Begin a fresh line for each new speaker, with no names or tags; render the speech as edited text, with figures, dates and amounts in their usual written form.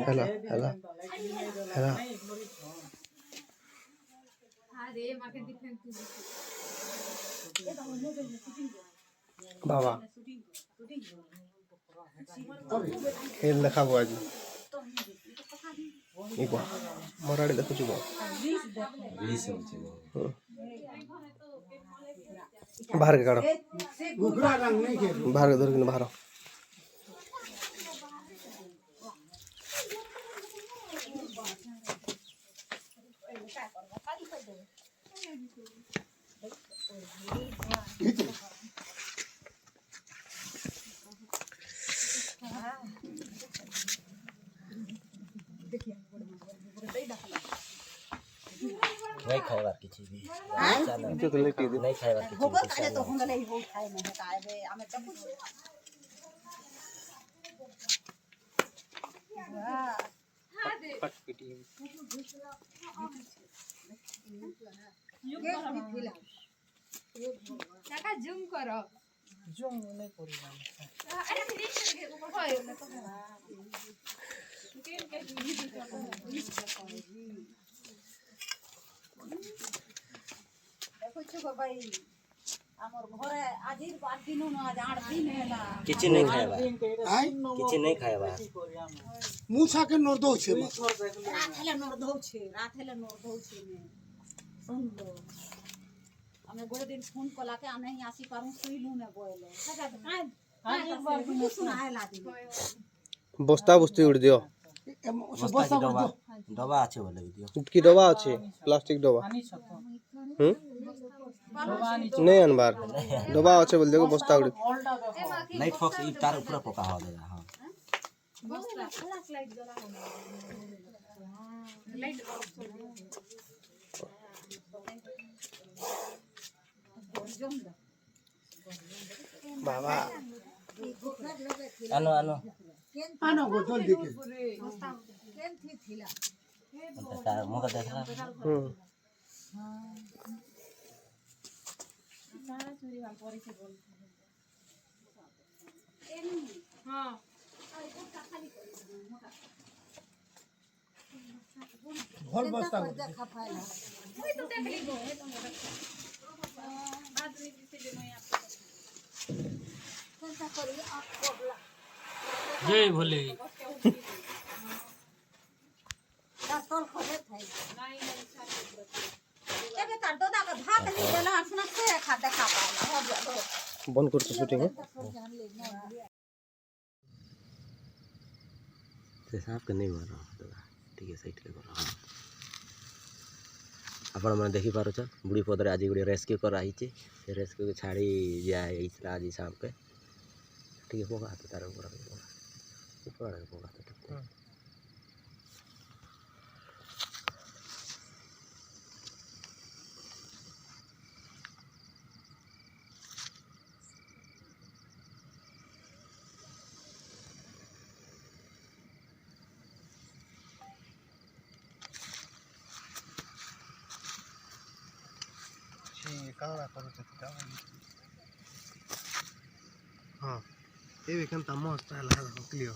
ହେଲା ହେଲା ହେଲା ବାବା खेल देखाबो आज मराठी देखुଛୁ बाहर के काढ़ बाहर के धर के बाहर
नहीं खाएगा किसी भी नहीं खाएगा किसी भी तो हम ले हो खाए नहीं है काहे हमें सब कुछ फट पिटी
काका जूम करो
जूम नहीं करेगा
अरे होय
देखो छो भाई हमर घरे आज 8 दिन न आज 8 दिन हैला
किसी नहीं खाएगा किसी नहीं खाएगा
मूसा के नोर दो छे
रात हेले नोर दौ छे ने सुन लो हमें गोटे दिन फोन कला के हम नहीं आसी पारू सुइलू ने बोले सका काई एक बार तू सुनाएला दी
बस्ता बस्ती उड़ दियो
बस्ता डबा আছে বলে দিও
की डबा আছে प्लास्टिक डबा नहीं अनबार डबा আছে बोल देखो बस्ता उड़
लाइट फॉक्स ई तार ऊपर पका हो देगा हां
बस्ता फ्लैश लाइट जला लाइट ऑफ कर दो
बाबा
आनो आनो
आनो गो जल्दी के
केन थी थिला
तार मुका देखला
सारा चोरी हम परी से बोल हां
घर बस्ता
देखा फाइला
ओए तो देख ली गो है तो आदमी से जो मैं आपको
कैसा करी आप कोबला
जय भोले
तोल खोले थाई
नहीं नहीं छाप
एके तार दोदा के भात ली देला सुना से खा देखा पाला हो गया
बंद कर तो शूटिंग
से साफ के नहीं मारो ठीक है साइड ले करो आपण मन देखि पारो छ बुढ़ी पदरे आज गुडी रेस्क्यू कर आई छे से रेस्क्यू के छाड़ी जाय इतला आज सांप के ठीक है पोगा तो तार ऊपर पोगा तो ठीक है
काला करू सकता हां ये भी कंता मस्त है क्लियर